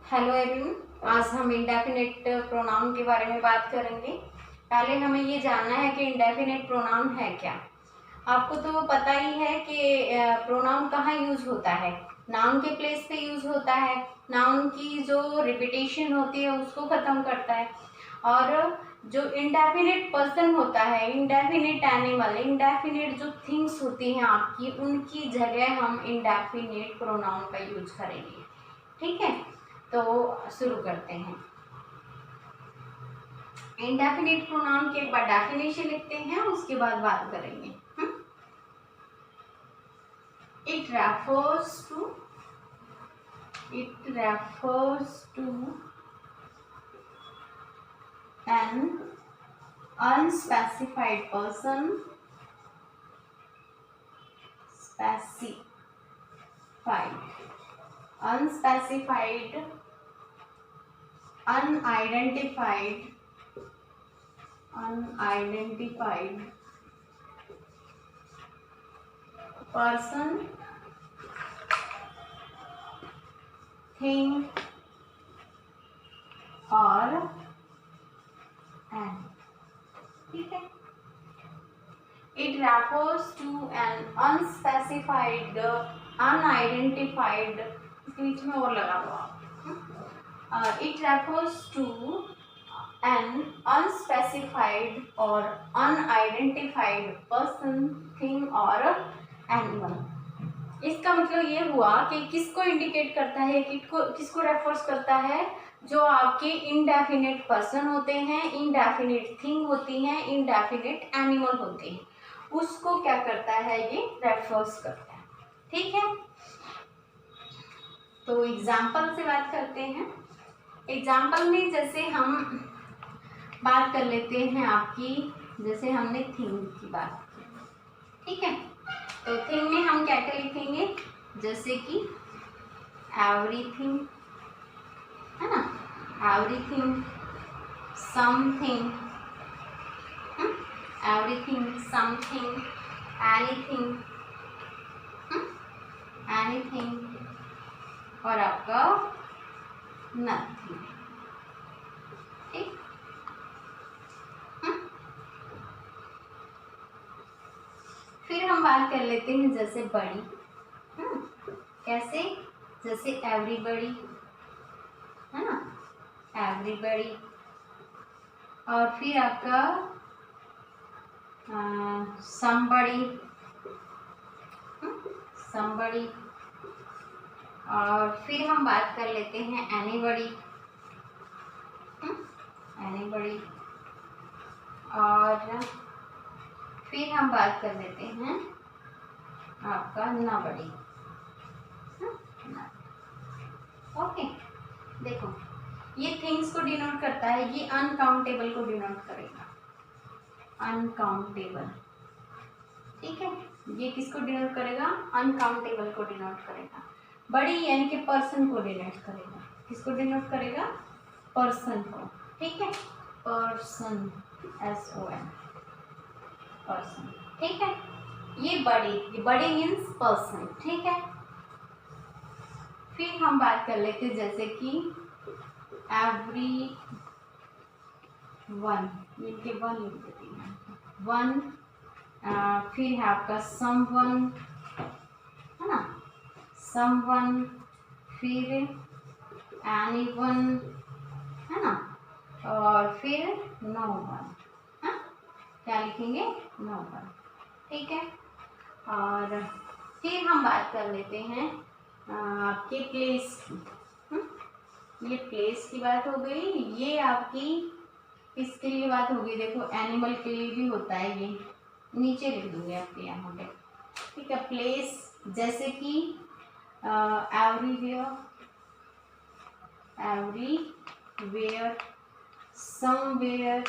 Hello everyone, आज हम indefinite pronoun के बारे में बात करेंगे। पहले हमें ये जानना है कि इंडेफिनिट प्रोनाउन है क्या। आपको तो पता ही है कि प्रोनाउन कहाँ यूज होता है। नाउन के प्लेस पे यूज होता है। नाउन की जो रिपीटेशन होती है उसको खत्म करता है। और जो इंडेफिनिट पर्सन होता है, इंडेफिनिट एनिमल, इंडेफिनिट जो थिंग्स होती हैं आपकी, उनकी जगह हम इंडेफिनिट प्रोनाउन का यूज करेंगे। ठीक है, तो शुरू करते हैं। इंडेफिनिट प्रोनाउन के एक बार डेफिनेशन लिखते हैं, उसके बाद बात करेंगे। It refers to an unspecified person, unspecified, unidentified person, thing or an। ठीक है, it refers to an unspecified, unidentified, इसके बीच में और लगा हुआ। it refers to an unspecified or unidentified person, thing or animal। इसका मतलब ये हुआ कि किसको इंडिकेट करता है, किसको रेफर्स करता है, जो आपके इनडेफिनिट पर्सन होते हैं, इनडेफिनिट थिंग होती हैं, इनडेफिनिट एनिमल होते हैं, उसको क्या करता है, ये रेफर्स करता है। ठीक है, तो एग्जाम्पल से बात करते हैं। एग्जाम्पल में जैसे हम बात कर लेते हैं आपकी, जैसे हमने थिंग की बात की। ठीक है, तो थिंग में हम क्या क्या लिखेंगे, जैसे कि एवरीथिंग, है ना, everything, something, everything, something, anything, anything, और आपका नथिंग। ठीक, फिर हम बात कर लेते हैं जैसे बड़ी। कैसे, जैसे एवरीबडी, है ना, एवरीबडी, और फिर आपका समबडी, समबडी, और फिर हम बात कर लेते हैं एनीबडी, एनीबडी, और फिर हम बात कर लेते हैं आपका नबडी। ओके, देखो ये थिंग्स को डिनोट करता है, ये अनकाउंटेबल को डिनोट करेगा, अनकाउंटेबल। ठीक है, ये किसको डिनोट करेगा, अनकाउंटेबल को डिनोट करेगा। बड़ी यानी कि पर्सन को डिनोट करेगा, किसको डिनोट करेगा, पर्सन को। ठीक है, पर्सन, SON, पर्सन। ठीक है, ये बड़ी मीन्स पर्सन। ठीक है, फिर हम बात कर लेते हैं जैसे कि एवरी वन, इनके वन लिख देते हैं, वन, फिर है आपका समवन, है ना, समवन, फिर एनीवन, है ना, और फिर नो वन। हाँ, क्या लिखेंगे, नो वन। ठीक है, और फिर हम बात कर लेते हैं आपके प्लेस की। ये प्लेस की बात हो गई, ये आपकी इसके लिए बात होगी। देखो एनिमल के लिए भी होता है, ये नीचे लिख दूंगे आपके यहाँ पे। ठीक है, प्लेस जैसे कि एवरीवेयर, एवरीवेयर, समवेयर,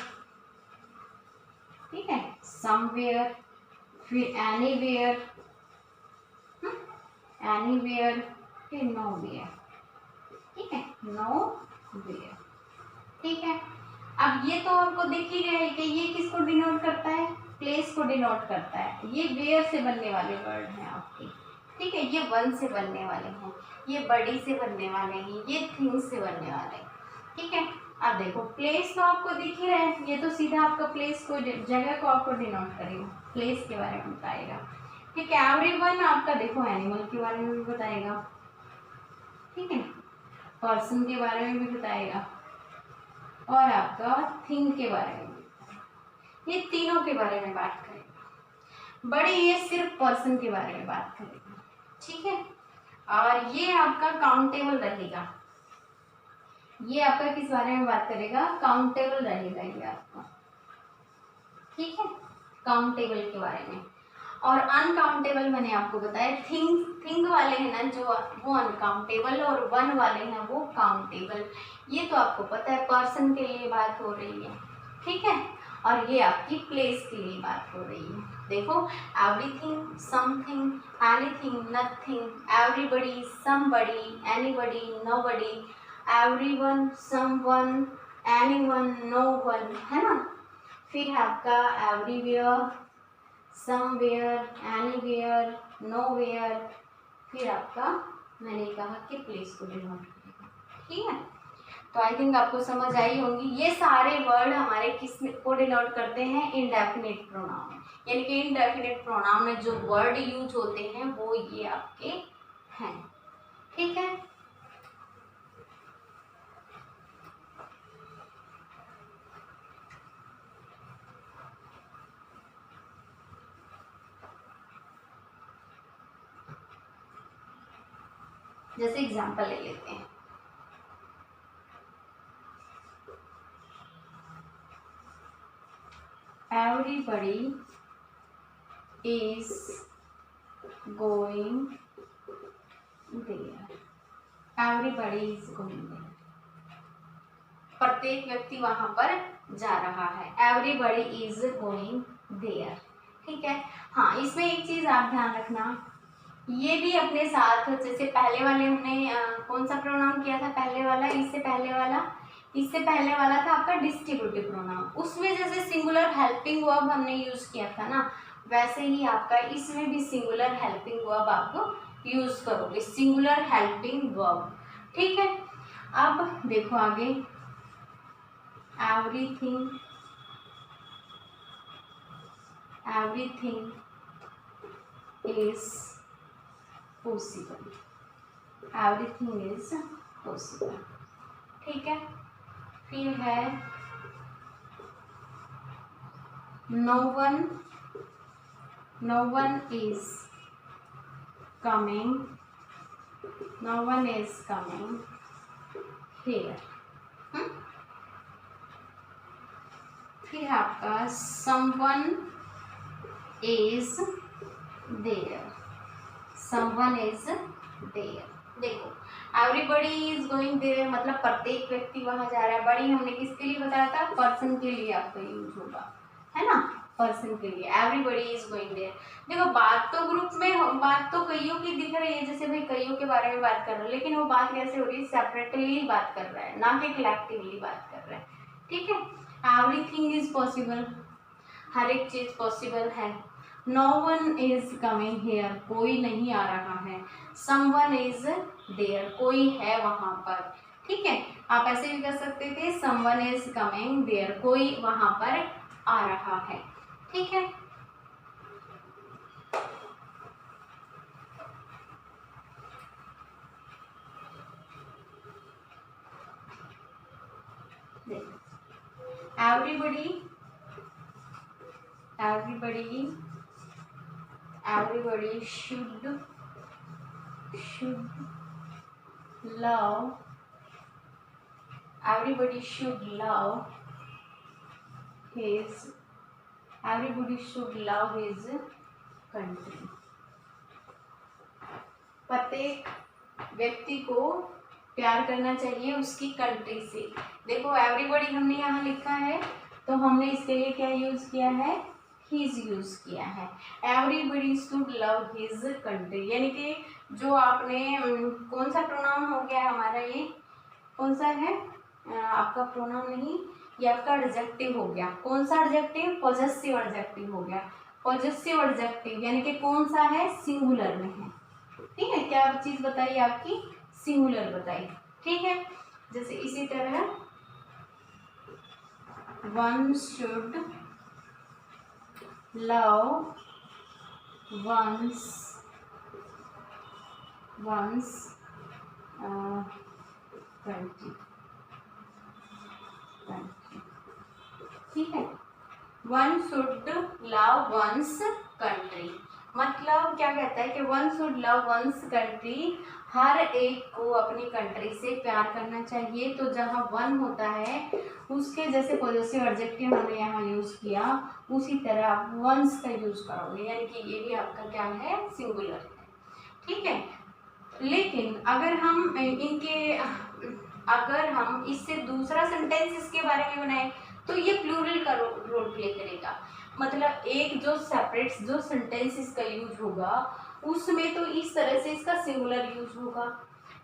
ठीक है, समवेयर, फिर एनीवेयर, एनीवेयर, फिर नोवेयर। ठीक है, नोवेयर। ठीक है, अब ये तो आपको दिख ही गया है कि ये किसको डिनोट करता है, प्लेस को डिनोट करता है। ये वेयर से बनने वाले वर्ड हैं आपके। ठीक है, ये वन से बनने वाले हैं, ये बड़ी से बनने वाले हैं, ये थिंग्स से बनने वाले हैं। ठीक है, अब देखो प्लेस तो आपको दिख ही रहा है, ये तो सीधा आपका प्लेस को, जगह को आपको डिनोट करेगा, प्लेस के बारे में बताएगा। ठीक है, एवरीवन आपका देखो एनिमल के बारे में भी बताएगा, ठीक है, पर्सन के बारे में भी बताएगा और आपका थिंग के बारे में भी, ये तीनों के बारे में बात करेगा। बड़ी ये सिर्फ पर्सन के बारे में बात करेगा, ठीक है। और ये आपका काउंटेबल रहेगा, ये आपका किस बारे में बात करेगा, काउंटेबल रहेगा ये आपका, ठीक है, काउंटेबल के बारे में। और अनकाउंटेबल मैंने आपको बताया, थिंग वाले हैं ना जो, वो अनकाउंटेबल, और वन वाले हैं वो काउंटेबल। ये तो आपको पता है, पर्सन के लिए बात हो रही है, ठीक है। और ये आपकी प्लेस के लिए बात हो रही है। देखो, everything, something, anything, nothing, everybody, somebody, anybody, nobody, everyone, someone, anyone, known, है ना। फिर है आपका एवरीवेयर, समवेयर, एनीवेयर, नोवेयर, फिर आपका मैंने कहा कि प्लेस को डिनोट करेगा, ठीक है। तो आई थिंक आपको समझ आई होंगी। ये सारे वर्ड हमारे किस को डिनोट करते हैं, इंडेफिनिट प्रोनाउन, यानी कि इंडेफिनिट प्रोनाउन में जो वर्ड यूज होते हैं वो ये आपके हैं, ठीक है। जैसे एग्जांपल ले लेते हैं, everybody is going there, everybody is going there, प्रत्येक व्यक्ति वहां पर जा रहा है, everybody is going there, ठीक है। हाँ, इसमें एक चीज आप ध्यान रखना, ये भी अपने साथ, जैसे पहले वाले हमने कौन सा प्रोनाउन किया था, पहले वाला, इससे पहले वाला था आपका डिस्ट्रीब्यूटिव प्रोनाउन, उसमें जैसे सिंगुलर हेल्पिंग वर्ब हमने यूज किया था ना, वैसे ही आपका इसमें भी सिंगुलर हेल्पिंग वर्ब आप यूज करोगे, सिंगुलर हेल्पिंग वर्ब, ठीक है। अब देखो आगे, everything is possible, everything is possible, ठीक है। फिर है no one is coming here, फिर है आपका समवन इज देयर, देखो, एवरीबडी इज गोइंग देयर मतलब प्रत्येक व्यक्ति वहां जा रहा है। बड़ी हमने किसके लिए बताया था, पर्सन के लिए आपका यूज होगा, है ना, पर्सन के लिए, एवरीबडी इज गोइंग देयर। देखो, बात तो ग्रुप में, बात तो कईयों की दिख रही है, जैसे भाई कईयों के बारे में बात कर रहा है, लेकिन वो बात कैसे हो रही है, सेपरेटली बात कर रहा है, ना कि कलेक्टिवली बात कर रहा है, ठीक है। एवरीथिंग इज पॉसिबल, हर एक चीज पॉसिबल है। No one is coming here, कोई नहीं आ रहा है। समवन इज देयर, कोई है वहां पर, ठीक है। आप ऐसे भी कर सकते थे, समवन इज कमिंग देयर, कोई वहां पर आ रहा है, ठीक है। everybody should love, everybody should love his country, प्रत्येक व्यक्ति को प्यार करना चाहिए उसकी कंट्री से। देखो, एवरीबॉडी हमने यहाँ लिखा है, तो हमने इसके लिए क्या यूज किया है, हिज यूज किया है। Everybody should love his country, यानी कि जो आपने कौन सा प्रोनाउन हो गया हमारा, ये कौन सा है आपका प्रोनाउन, नहीं, ये आपका एडजेक्टिव हो गया। कौन सा एडजेक्टिव, पॉजेसिव एडजेक्टिव हो गया। पॉजेसिव एडजेक्टिव यानी कि कौन सा है, सिंगुलर में है, ठीक है, क्या चीज बताई आपकी, सिंगुलर बताई, ठीक है। जैसे इसी तरह one should love one's country, ठीक है। One should love one's country, मतलब क्या कहता है कि one should love one's country, हर एक को अपनी कंट्री से प्यार करना चाहिए। तो जहाँ वन होता है उसके जैसे पॉजिटिव एडजेक्टिव हमने यहाँ यूज किया, उसी तरह आप वंस का यूज करोगे, यानी कि ये भी आपका क्या है, सिंगुलर है, ठीक है। लेकिन अगर हम इससे दूसरा सेंटेंस इसके बारे में बनाए तो ये प्लूरल का रोल प्ले करेगा। मतलब एक जो सेपरेट जो सेंटेंस इसका यूज होगा उसमें तो इस तरह से इसका सिंगुलर यूज होगा,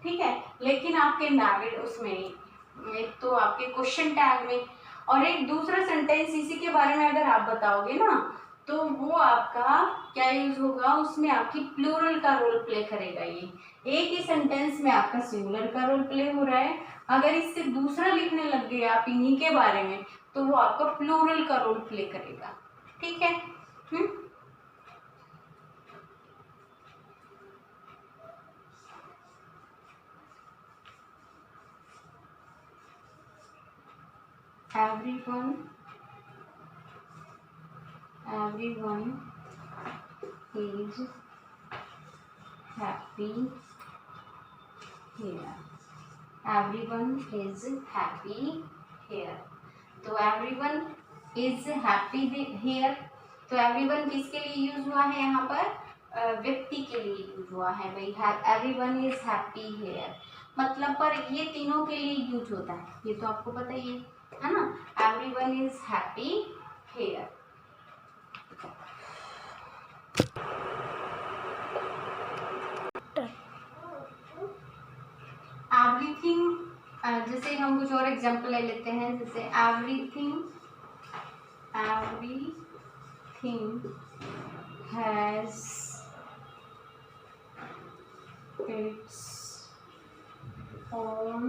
ठीक है। लेकिन आपके नैगेटिव उसमें एक तो आपके क्वेश्चन टैग में और एक दूसरा सेंटेंस इसी के बारे में अगर आप बताओगे ना तो वो आपका क्या यूज होगा, उसमें आपकी प्लूरल का रोल प्ले करेगा। ये एक ही सेंटेंस में आपका सिंगुलर का रोल प्ले हो रहा है, अगर इससे दूसरा लिखने लग गए आप इन्हीं के बारे में तो वो आपका प्लूरल का रोल प्ले करेगा, ठीक है। everyone is happy here, everyone is happy here। तो everyone is happy here, तो everyone किसके लिए यूज हुआ है यहाँ पर, व्यक्ति के लिए यूज हुआ है भाई, everyone is happy here, मतलब पर ये तीनों के लिए यूज होता है, ये तो आपको पता ही है ना, everyone is happy here। Everything, जैसे हम कुछ और एग्जांपल ले लेते हैं, जैसे everything has its own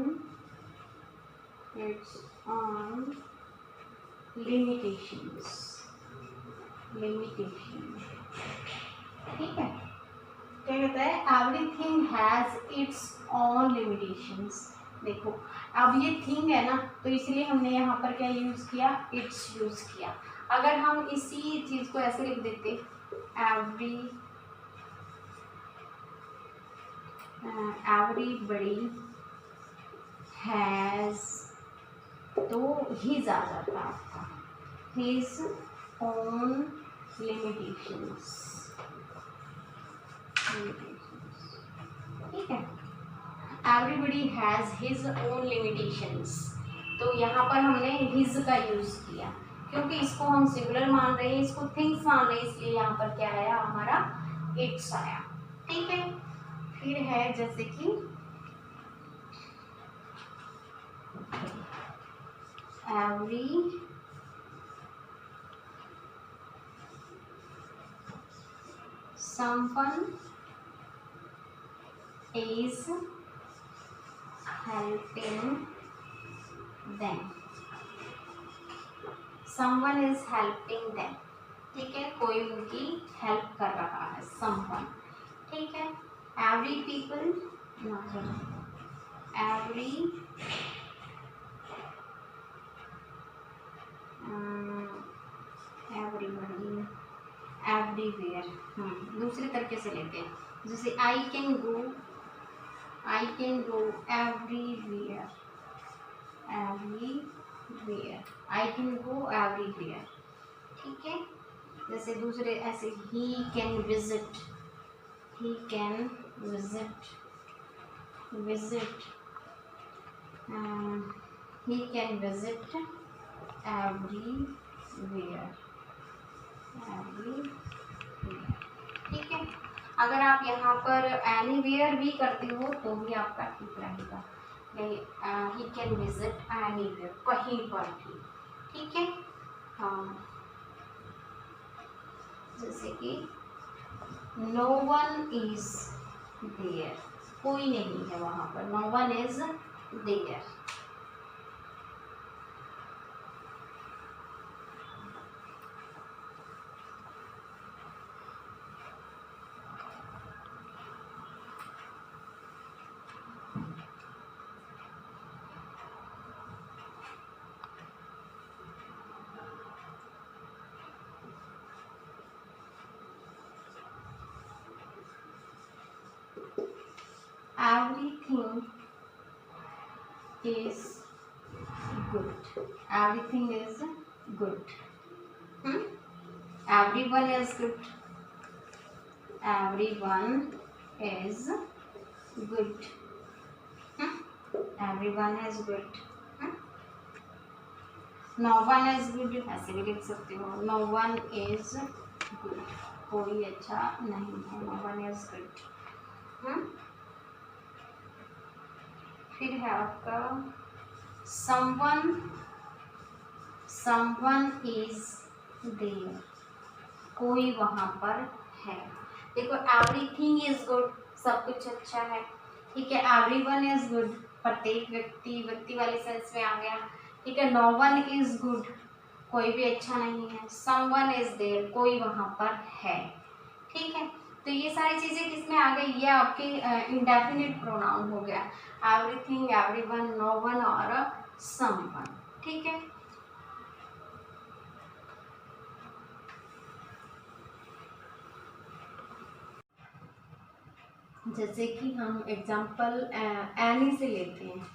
limitations, ठीक है। क्या कहता है, everything has its own limitations. देखो अब ये थिंग है ना तो इसलिए हमने यहाँ पर क्या यूज किया, इट्स यूज किया। अगर हम इसी चीज को ऐसे लिख देते, एवरीबडी हैज, तो हिज आ जाता आपका, हिज ओन लिमिटेशंस, ठीक है। Everybody has his own limitations, तो यहाँ पर हमने हिज का यूज किया क्योंकि इसको हम सिंगुलर मान रहे हैं, इसको थिंग्स मान रहे हैं, इसलिए यहाँ पर क्या आया हमारा, इट्स आया, ठीक है। फिर है जैसे कि every someone is helping them, someone is helping them, ठीक है, कोई उनकी हेल्प कर रहा है, someone, ठीक है। every people, everybody, एवरीवेयर, दूसरे तरीके से लेते हैं, जैसे I can go everywhere, I can go everywhere, ठीक है। जैसे दूसरे ऐसे he can visit he can visit everywhere, ठीक है। अगर आप यहाँ पर एनीवेयर भी करते हो तो भी आपका ठीक रहेगा, ही कैन विजिट एनीवेयर, कहीं पर भी, ठीक है। हाँ, जैसे कि नो वन इज देयर, कोई नहीं है वहाँ पर, no one is there. Everything is good. Everything is good. Everyone is good. Everyone is good. Everyone is good. No one is good, ऐसे भी लिख सकते हो, no one is good, कोई अच्छा नहीं है, no one is good। फिर है आपका someone is there, कोई वहाँ पर है। देखो everything is good, सब कुछ अच्छा है, ठीक है। everyone is good, प्रत्येक व्यक्ति वाले सेंस में आ गया, ठीक है। no one is good, कोई भी अच्छा नहीं है। someone is there, कोई वहाँ पर है, ठीक है। तो ये सारी चीज़ें किसमें आ गई, ये आपके इंडेफिनिट प्रोनाउन हो गया, एवरीथिंग, एवरीवन, नो वन और समवन, ठीक है। जैसे कि हम एग्जांपल एनी से लेते हैं,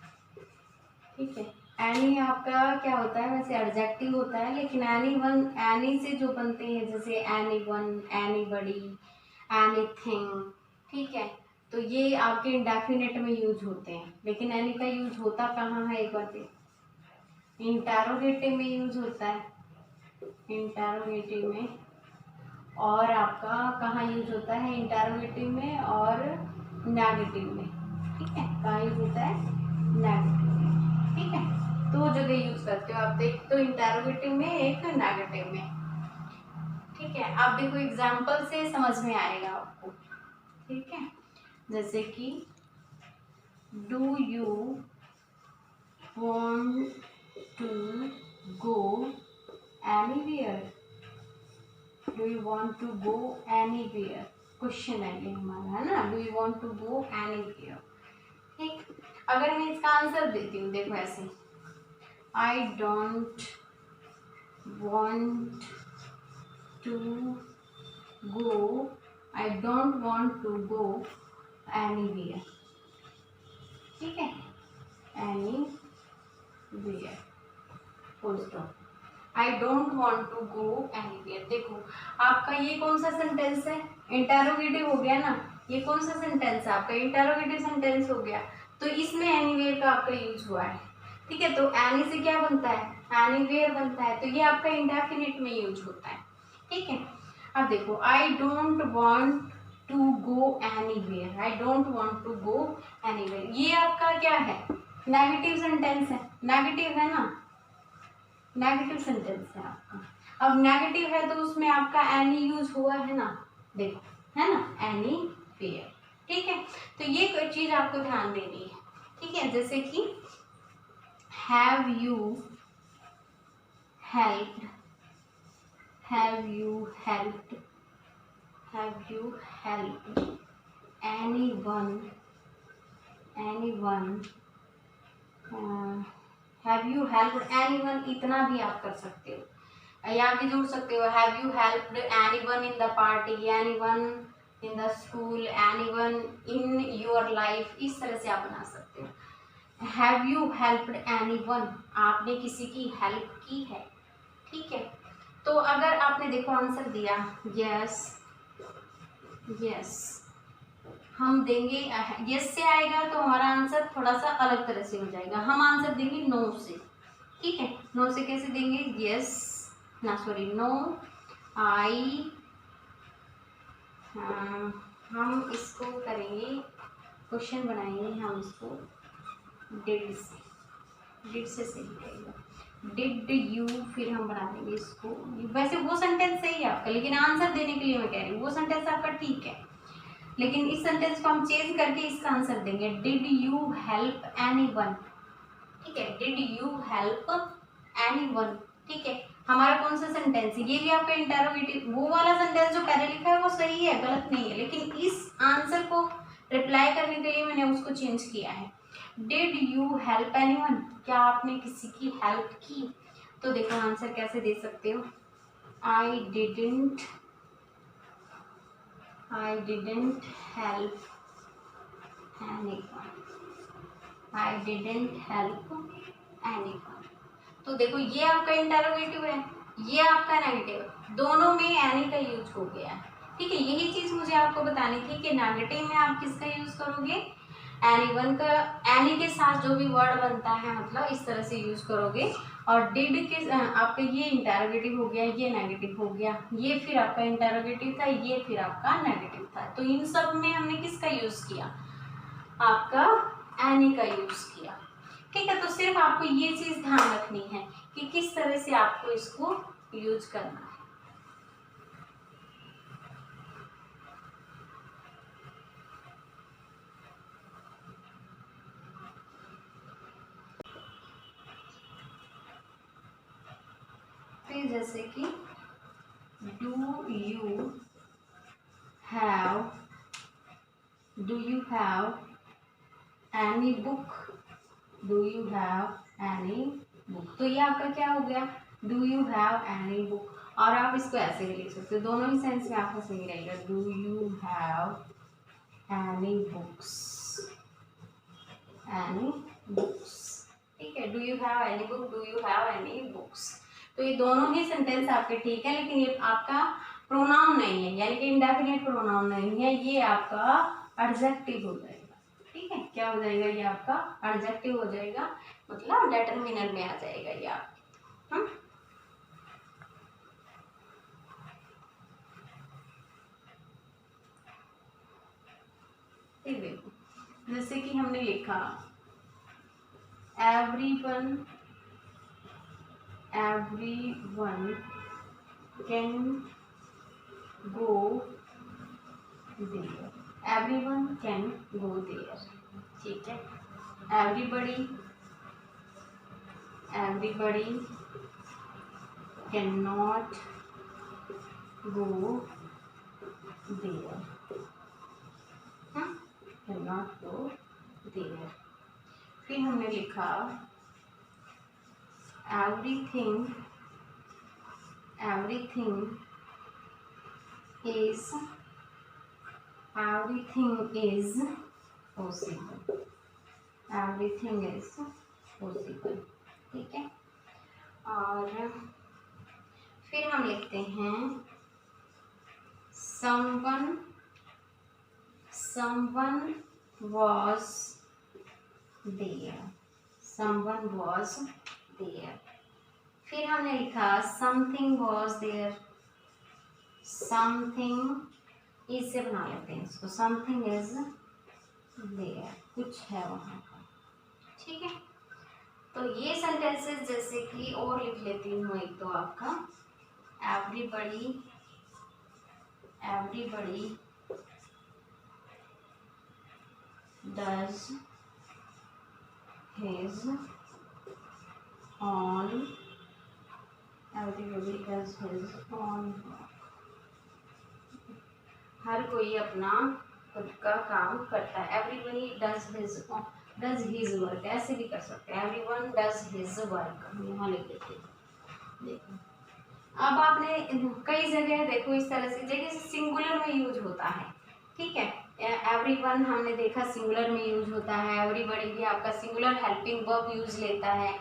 ठीक है। एनी आपका क्या होता है, वैसे एडजेक्टिव होता है, लेकिन एनी से जो बनते हैं जैसे एनीवन, एनीबॉडी, एनीथिंग, ठीक है। तो ये आपके इंडेफिनिट में यूज होते हैं, लेकिन एनी का यूज होता कहाँ है, एक बार देखिए, इंटरोगेटिव में यूज होता है, इंटरोगेटिव में, और आपका कहाँ यूज होता है, इंटरोगेटिव में और नेगेटिव में, ठीक है। कहाँ यूज होता है, नेगेटिव में, ठीक है। दो जगह यूज करते हो आप, एक तो इंटरोगेटिव में, एक नेगेटिव में, ठीक है। आप देखो एग्जाम्पल से समझ में आएगा आपको, ठीक है। जैसे कि do you want to go anywhere, do you want to go anywhere, question है ये हमारा, है ना, do you want to go anywhere, ठीक। अगर मैं इसका आंसर देती हूँ, देखो ऐसे, I don't want to go, I don't want to go anywhere, ठीक है, anywhere, full stop, I don't want to go anywhere. देखो आपका ये कौन सा सेंटेंस है, इंटरोगेटिव हो गया ना, ये कौन सा सेंटेंस है आपका, इंटरोगेटिव सेंटेंस हो गया, तो इसमें एनीवेयर का आपका यूज हुआ है, ठीक है। तो एनी से क्या बनता है, एनीवेयर बनता है, तो ये आपका इंडेफिनिट में यूज होता है, ठीक है। अब देखो I don't want to go anywhere, I don't want to go anywhere, ये आपका क्या है, नेगेटिव सेंटेंस है, नेगेटिव है ना, नेगेटिव सेंटेंस है आपका। अब नेगेटिव है तो उसमें आपका एनी यूज हुआ है ना, देखो, है ना, एनी वेयर, ठीक है। तो ये चीज आपको ध्यान देनी है, ठीक है। जैसे कि have you helped, have you helped, have you helped anyone, anyone, have you helped anyone, इतना भी आप कर सकते हो, या भी जोड़ सकते हो, have you helped anyone in the party, anyone in the school, anyone in your life, इस तरह से आप बना सकते हो। हैव यू हेल्प्ड एनीवन, आपने किसी की हेल्प की है, ठीक है। तो अगर आपने देखो आंसर दिया यस, यस हम देंगे, यस से आएगा तो हमारा आंसर थोड़ा सा अलग तरह से हो जाएगा, हम आंसर देंगे नो से, ठीक है। नो से कैसे देंगे, यस ना, सॉरी, नो आई, हम इसको करेंगे, क्वेश्चन बनाएंगे हम इसको डिड से, डिड से सही रहेगा, डिड यू, फिर हम बना देंगे इसको, वैसे वो सेंटेंस सही है आपका, लेकिन आंसर देने के लिए मैं कह रही हूँ, वो सेंटेंस आपका ठीक है, लेकिन इस सेंटेंस को हम चेंज करके इसका आंसर देंगे, डिड यू हेल्प एनीवन। ठीक है, डिड यू हेल्प एनीवन। ठीक है, हमारा कौन सा सेंटेंस है, ये भी आपका इंटरोगेटिव, वो वाला सेंटेंस जो पहले लिखा है वो सही है, गलत नहीं है, लेकिन इस आंसर को रिप्लाई करने के लिए मैंने उसको चेंज किया है। डिड यू हेल्प एनीवन, क्या आपने किसी की हेल्प की? तो देखो आंसर कैसे दे सकते हो, I didn't help anyone, I didn't help anyone. तो देखो ये आपका इंटरोगेटिव है, ये आपका नेगेटिव है, दोनों में एनी का यूज हो गया है। ठीक है, यही चीज मुझे आपको बतानी थी कि नेगेटिव में आप किसका यूज करोगे, एनीवन का, एनी के साथ जो भी वर्ड बनता है मतलब इस तरह से यूज करोगे। और डिड के आपका ये इंटरोगेटिव हो गया, ये नेगेटिव हो गया, ये फिर आपका इंटरोगेटिव था, ये फिर आपका नेगेटिव था। तो इन सब में हमने किसका यूज किया, आपका एनी का यूज किया। ठीक है, तो सिर्फ आपको ये चीज ध्यान रखनी है कि किस तरह से आपको इसको यूज करना है। फिर जैसे कि do you have any book, do you have any book, तो ये आपका क्या हो गया, do you have any book. और आप इसको ऐसे भी लिख सकते हो, दोनों ही सेंस में आपका सही रहेगा, do you have any books, any books. ठीक है, do you have any book, do you have any books. तो ये दोनों ही सेंटेंस आपके ठीक है, लेकिन ये आपका प्रोनाउन नहीं है, यानी कि इंडेफिनिट प्रोनाउन नहीं है, ये आपका एडजेक्टिव हो जाएगा। ठीक है, क्या हो जाएगा, ये आपका एडजेक्टिव हो जाएगा, मतलब डिटरमिनर में आ जाएगा ये आप। देखो जैसे कि हमने लिखा everyone can go there, everyone can go there। ठीक है, everybody cannot go there, cannot go there। फिर हमने लिखा everything is possible, everything is possible। ठीक है, और फिर हम लिखते हैं someone was there, someone was there। फिर हमने लिखा something was there, something इससे बना लेते हैं इसको, something is there, कुछ है वहाँ पर। ठीक है, तो ये सेंटेंसेस जैसे कि और लिख लेती हूँ, एक तो आपका everybody does his own, everybody does his own work, हर कोई अपना खुद का काम करता है, everybody does his work, ऐसे भी कर सकते हैं, everyone does his work, यहाँ लिख देते हैं। देखो अब आपने कई जगह देखो इस तरह से जगह सिंगुलर में यूज होता है। ठीक है, एवरीवन हमने देखा सिंगुलर में यूज होता है, एवरीबॉडी भी आपका सिंगुलर हेल्पिंग वर्ब यूज लेता है।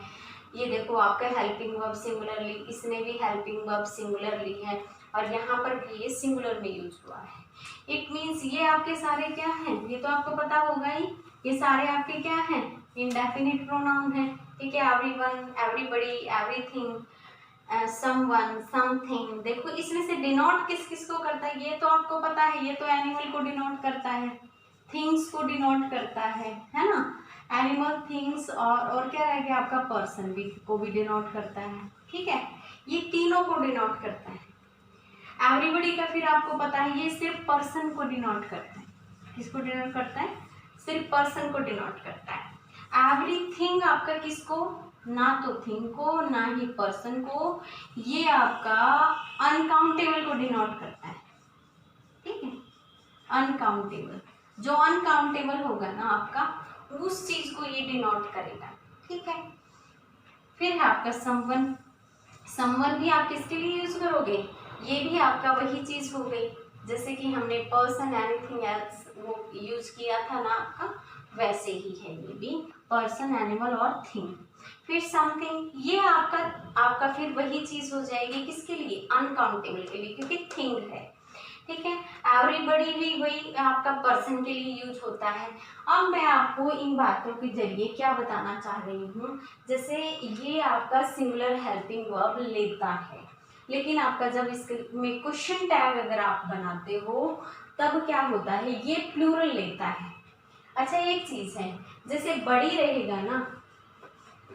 ये देखो आपका हेल्पिंग वर्ब सिंगुलरली, इसने भी हेल्पिंग वर्ब सिंगुलरली है, और यहाँ पर भी ये सिंगुलर में यूज हुआ है। इट मीन्स ये आपके सारे क्या हैं, ये तो आपको पता होगा ही, ये सारे आपके क्या हैं, इंडेफिनिट प्रोनाउन है। ठीक है, everyone, everybody, everything, someone, something. देखो इसमें से डिनोट किस किस को करता है, ये तो आपको पता है, ये तो एनिमल को डिनोट करता है, थिंग्स को डिनोट करता है ना, एनिमल, थिंग्स, और क्या रह गया आपका, पर्सन भी को भी डिनोट करता है। ठीक है, ये तीनों को डिनोट करता है। एवरीबॉडी का फिर आपको पता है ये सिर्फ पर्सन को डिनोट करता है। किसको डिनोट करता है? सिर्फ पर्सन को डिनोट करता है। एवरीथिंग आपका किसको? ना तो थिंग को ना ही पर्सन को, ये आपका अनकाउंटेबल को डिनोट करता है। ठीक है, अनकाउंटेबल, जो अनकाउंटेबल होगा ना आपका, उस चीज को ये डिनोट करेगा। ठीक है, फिर है आपका समवन। समवन भी आप किसके लिए यूज करोगे? ये भी आपका वही चीज हो गई, जैसे कि हमने पर्सन एनीथिंग एल्स वो यूज किया था ना आपका, वैसे ही है ये भी, पर्सन एनिमल और थिंग। फिर समथिंग, ये आपका फिर वही चीज हो जाएगी किसके लिए? अनकाउंटेबल के लिए, क्योंकि थिंग है। ठीक है, एवरीबडी भी वही आपका पर्सन के लिए यूज होता है। अब मैं आपको इन बातों के जरिए क्या बताना चाह रही हूँ, जैसे ये आपका सिंगुलर हेल्पिंग वर्ब लेता है, लेकिन आपका जब इसमें क्वेश्चन टैग अगर आप बनाते हो तब क्या होता है, ये प्लूरल लेता है। अच्छा, एक चीज है, जैसे बड़ी रहेगा ना,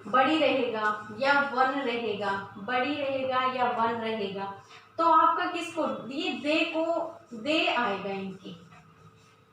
बड़ी रहेगा या वन रहेगा, बड़ी रहेगा या वन रहेगा, तो आपका किसको? ये दे आएगा इनकी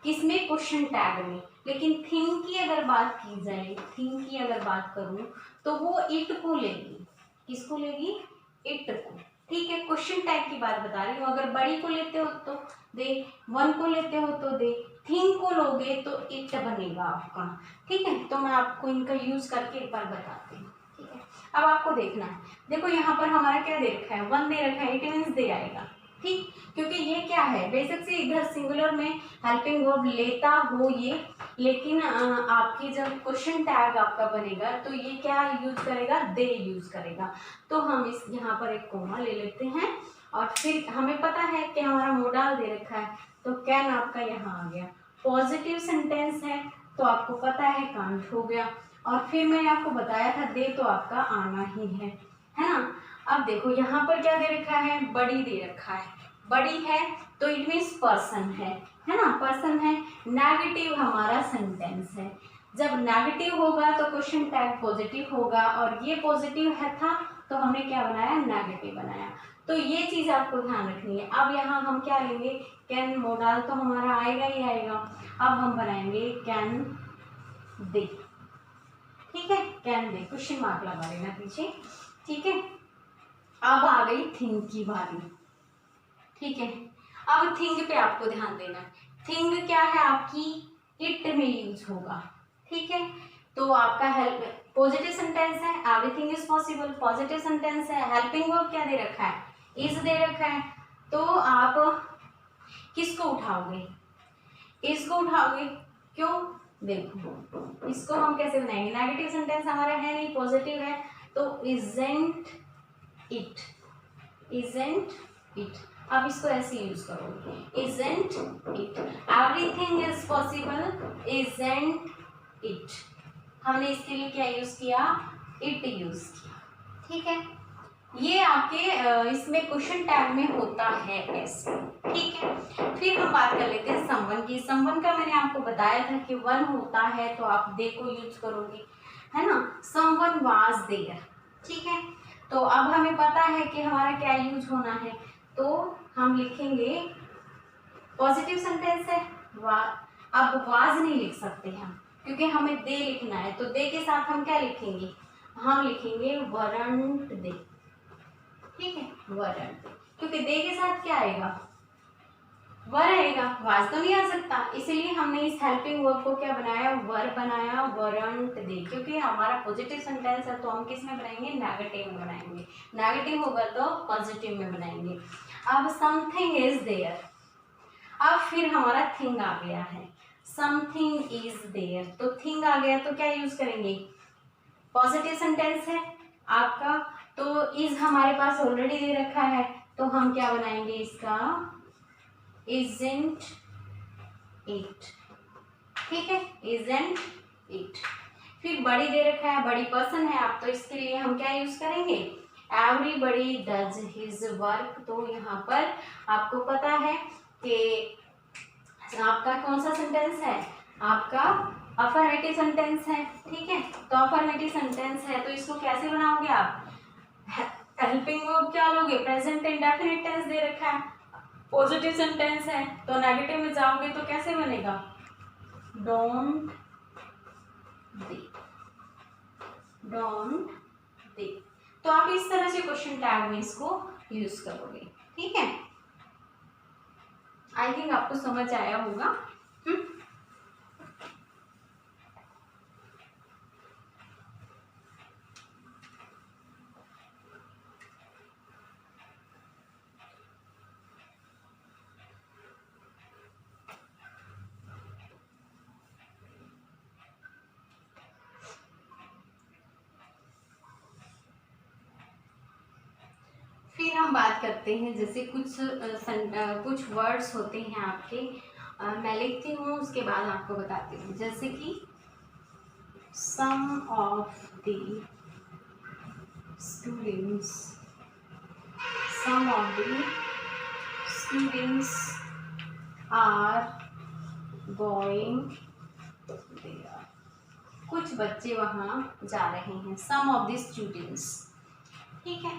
किसमें? क्वेश्चन टैग में। लेकिन थिंग की अगर बात की जाए, थिंग की अगर बात करूं तो वो इट को लेगी। किसको लेगी? इट को। ठीक है, क्वेश्चन टैग की बात बता रही हूँ। अगर बड़ी को लेते हो तो दे, वन को लेते हो तो दे, थिंग को लोगे तो इट बनेगा आपका। ठीक है, तो मैं आपको इनका यूज करके एक बार बताती हूँ। ठीक है, अब आपको देखना है, देखो यहाँ पर हमारा क्या दे रखा है? वन दे रखा है, इट मीन्स दे आएगा। ठीक, क्योंकि ये क्या है, बेसिक से इधर सिंगुलर में हेल्पिंग वर्ब लेता हो ये, लेकिन आपकी जब क्वेश्चन टैग आपका बनेगा तो ये क्या यूज करेगा? दे यूज करेगा। तो हम इस यहाँ पर एक कोमा ले लेते हैं, और फिर हमें पता है कि हमारा मोडाल दे रखा है, तो कैन आपका यहाँ आ गया। पॉजिटिव सेंटेंस है तो आपको पता है कांट हो गया, और फिर मैंने आपको बताया था दे तो आपका आना ही है ना। अब देखो यहाँ पर क्या दे रखा है? बड़ी दे रखा है। बड़ी है तो इट मीन्स पर्सन है ना, पर्सन है। नेगेटिव हमारा सेंटेंस है, जब नेगेटिव होगा तो क्वेश्चन टैग पॉजिटिव होगा, और ये पॉजिटिव है था तो हमने क्या बनाया? नेगेटिव बनाया। तो ये चीज आपको ध्यान रखनी है। अब यहाँ हम क्या लेंगे? कैन मोडाल तो हमारा आएगा ही आएगा। अब हम बनाएंगे कैन दे। ठीक है, कैन दे, क्वेश्चन मार्क लगा लेना पीछे। ठीक है, अब आ गई थिंग की बारी। ठीक है, अब थिंग पे आपको ध्यान देना है। थिंग क्या है आपकी? इट में यूज होगा। ठीक है, तो आपका हेल्प पॉजिटिव सेंटेंस है, everything is possible, positive sentence है। हेल्पिंग वर्ब क्या दे रखा है? इज दे रखा है। तो आप किसको उठाओगे? इसको उठाओगे। क्यों? देखो इसको हम कैसे बनाएंगे? नेगेटिव सेंटेंस हमारा है नहीं, पॉजिटिव है, तो इजंट इट, इजंट इट। अब इसको ऐसे यूज करोगे, isn't it, everything is possible, isn't it. हमने इसके लिए क्या यूज किया? इट यूज किया। ठीक है, ये आपके इसमें क्वेश्चन टैग में होता है ऐसे। ठीक है, फिर हम बात कर लेते हैं समवन की। समवन का मैंने आपको बताया था कि वन होता है तो आप दे को यूज करोगे, है ना। Someone was there. ठीक है, तो अब हमें पता है कि हमारा क्या यूज होना है, तो हम लिखेंगे पॉजिटिव सेंटेंस है अब वाज नहीं लिख सकते हम, क्योंकि हमें दे लिखना है। तो दे के साथ हम क्या लिखेंगे? हम लिखेंगे वरंट दे। ठीक है, वरंट, क्योंकि दे के साथ क्या आएगा? वर आएगा, वाज तो नहीं आ सकता, इसलिए हमने इस हेल्पिंग वर्ब को क्या बनाया? वर बनाया, वरंट दे। क्योंकि हमारा पॉजिटिव सेंटेंस है तो हम किस में बनाएंगे? नेगेटिव में बनाएंगे। नेगेटिव होगा तो पॉजिटिव में बनाएंगे। अब समथिंग इज देयर। अब फिर हमारा थिंग आ गया है, समथिंग इज देयर, तो थिंग आ गया तो क्या यूज करेंगे? पॉजिटिव सेंटेंस है आपका, तो इज हमारे पास ऑलरेडी दे रखा है, तो हम क्या बनाएंगे इसका? isn't it। ठीक है, isn't it। फिर बड़ी दे रखा है, बड़ी पर्सन है आप, तो इसके लिए हम क्या यूज करेंगे? Everybody does his work. तो यहाँ पर आपको पता है कि आपका कौन सा सेंटेंस है? आपका अफर्मेटिव सेंटेंस है। ठीक है, तो अफर्मेटिव सेंटेंस है तो इसको कैसे बनाओगे आप? हेल्पिंग वर्ब क्या लोगे? प्रेजेंट इंडेफिनिट टेंस दे रखा है, पॉजिटिव सेंटेंस है, तो नेगेटिव में जाओगे तो कैसे बनेगा? Don't they, don't they. तो आप इस तरह से क्वेश्चन टैग में इसको यूज करोगे, ठीक है। आई थिंक आपको समझ आया होगा। फिर हम बात करते हैं, जैसे कुछ वर्ड्स होते हैं आपके, मैं लिखती हूँ उसके बाद आपको बताती हूँ। जैसे कि some of the students, some of the students are going there, कुछ बच्चे वहाँ जा रहे हैं, सम ऑफ द स्टूडेंट्स, ठीक है।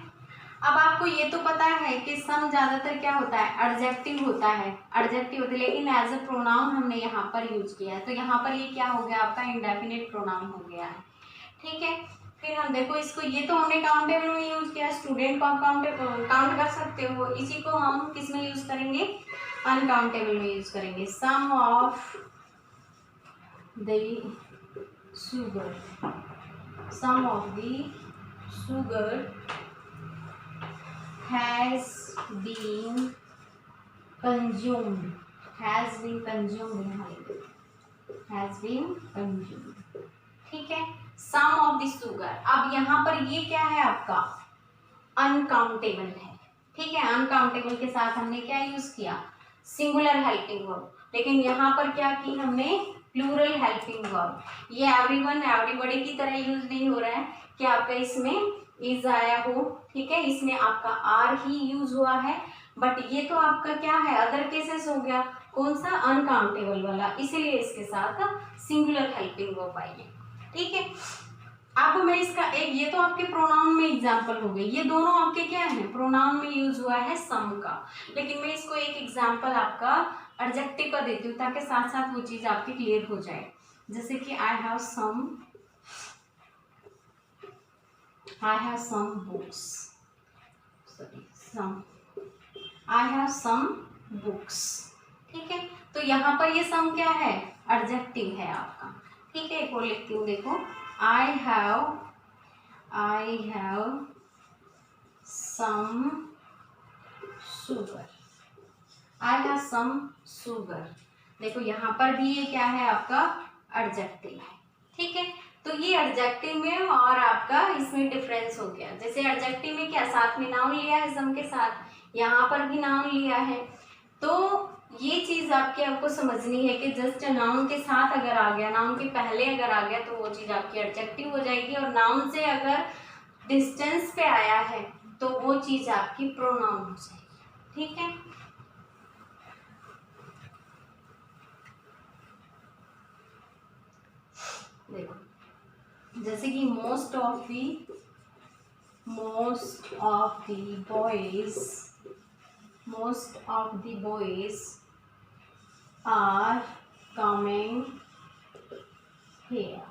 अब आपको ये तो पता है कि सम ज्यादातर क्या होता है, एडजेक्टिव होता है, एडजेक्टिव होता है, लेकिन एज अ प्रोनाउन हमने यहाँ पर यूज किया है, तो यहाँ पर ये क्या हो गया आपका, इंडेफिनिट प्रोनाउन हो गया है, ठीक है। फिर हम देखो इसको, ये तो हमने काउंटेबल में यूज किया, स्टूडेंट को आप काउंट कर सकते हो, इसी को हम किस में यूज करेंगे, अनकाउंटेबल में यूज करेंगे। Some of the sugar, some of the sugar has been consumed, has been consumed, has been consumed, ठीक है। सम ऑफ द शुगर, अब यहाँ पर ये क्या है आपका, अनकाउंटेबल है, ठीक है। अनकाउंटेबल के साथ हमने क्या यूज किया, सिंगुलर हेल्पिंग वर्ब, लेकिन यहाँ पर क्या की हमने, प्लूरल हेल्पिंग वर्ब। ये एवरीवन एवरीबॉडी की तरह यूज नहीं हो रहा है कि आपका इसमें इज आया हो, ठीक है, इसमें आपका आर ही यूज हुआ है, बट ये तो आपका क्या है, अदर केसेस हो गया, कौन सा, अनकाउंटेबल वाला, इसीलिए इसके साथ सिंगुलर हेल्पिंग वर्ब आई है, ठीक है। अब मैं इसका एक, ये तो आपके प्रोनाउन में एग्जाम्पल हो गई, ये दोनों आपके क्या है, प्रोनाउन में यूज हुआ है सम का, लेकिन मैं इसको एक एग्जाम्पल आपका एडजेक्टिव का देती हूँ ताकि साथ साथ वो चीज आपकी क्लियर हो जाए। जैसे कि I have some books, I have some books, ठीक है। तो यहाँ पर ये सम क्या है, एडजेक्टिव है आपका, ठीक है। एक और लिखती हूँ, देखो, I have some sugar, I have some sugar, देखो यहाँ पर भी ये क्या है आपका, एडजेक्टिव है, ठीक है। तो ये एडजेक्टिव में और आपका इसमें डिफरेंस हो गया। जैसे एडजेक्टिव में क्या, साथ में नाउन लिया है सम के साथ, यहाँ पर भी नाउन लिया है, तो ये चीज आपको समझनी है कि जस्ट नाउन के साथ अगर आ गया, नाउन के पहले अगर आ गया तो वो चीज आपकी एडजेक्टिव हो जाएगी, और नाउन से अगर डिस्टेंस पे आया है तो वो चीज आपकी प्रोनाउन हो जाएगी, ठीक है। देखो, जैसे कि most of the boys are coming here,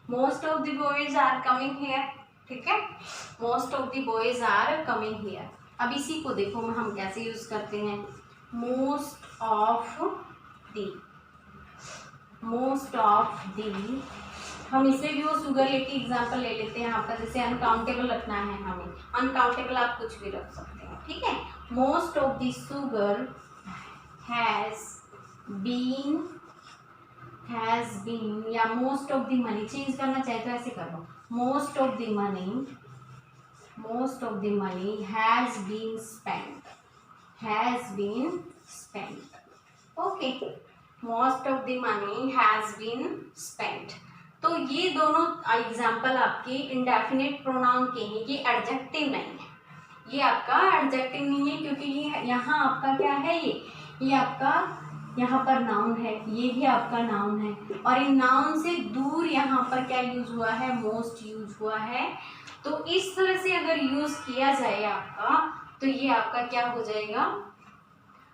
most of the boys are coming here, ठीक है, most of the boys are coming here. अब इसी को देखो हम कैसे यूज करते हैं, मोस्ट ऑफ दी, हम इसमें भी वो शुगर लेके एग्जाम्पल ले लेते हैं आपका, जैसे अनकाउंटेबल रखना है हमें, अनकाउंटेबल आप कुछ भी रख सकते हैं, ठीक है। Most of the sugar has been, या most of the money, change करना चाहे तो ऐसे कर लो, most of the money has been spent, okay, most of the money has been spent. तो ये दोनों एग्जाम्पल आपके इंडेफिनिट प्रोनाउन के हैं, ये एडजेक्टिव नहीं है, ये आपका एडजेक्टिव नहीं है, क्योंकि ये यहाँ आपका क्या है, ये आपका यहाँ पर नाउन है, ये भी आपका नाउन है, और इन नाउन से दूर यहाँ पर क्या यूज हुआ है, मोस्ट यूज हुआ है। तो इस तरह से अगर यूज किया जाए आपका, तो ये आपका क्या हो जाएगा,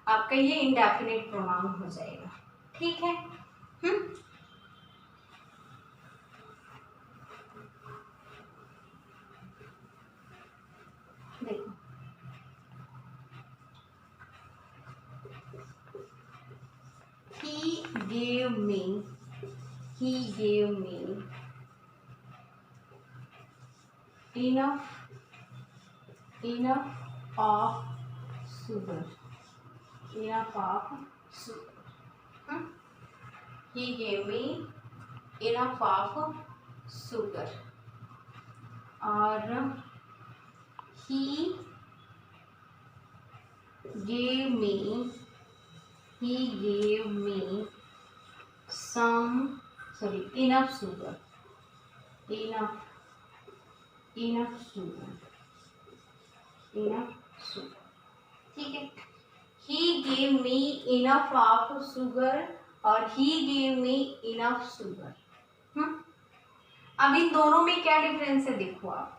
आपका ये इंडेफिनिट प्रोनाउन हो जाएगा। ठीक है। देखो he gave me enough of sugar. Enough of sugar. He gave me enough of sugar. और he gave me enough sugar. enough sugar. ठीक है। he gave me enough of sugar और he gave me enough sugar. अब इन दोनों में क्या difference है देखो आप।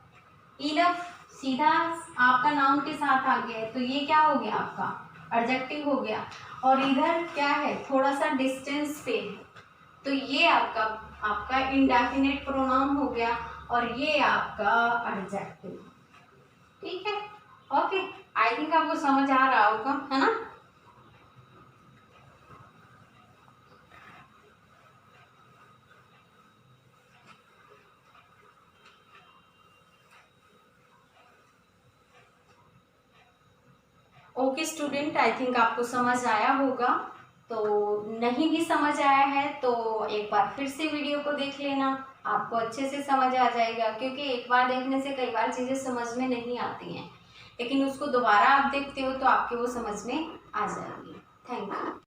इनफ सीधा आपका नाउन के साथ आ गया है तो ये क्या हो गया आपका एडजेक्टिव हो गया, और इधर क्या है थोड़ा सा डिस्टेंस पे है तो ये आपका इंडेफिनिट प्रोनाउन हो गया और ये आपका एडजेक्टिव। ठीक है। ओके, आई थिंक आपको समझ आ रहा होगा, है ना। ओके स्टूडेंट, आई थिंक आपको समझ आया होगा। तो नहीं भी समझ आया है तो एक बार फिर से वीडियो को देख लेना, आपको अच्छे से समझ आ जाएगा, क्योंकि एक बार देखने से कई बार चीज़ें समझ में नहीं आती हैं, लेकिन उसको दोबारा आप देखते हो तो आपके वो समझ में आ जाएगी। Thank you.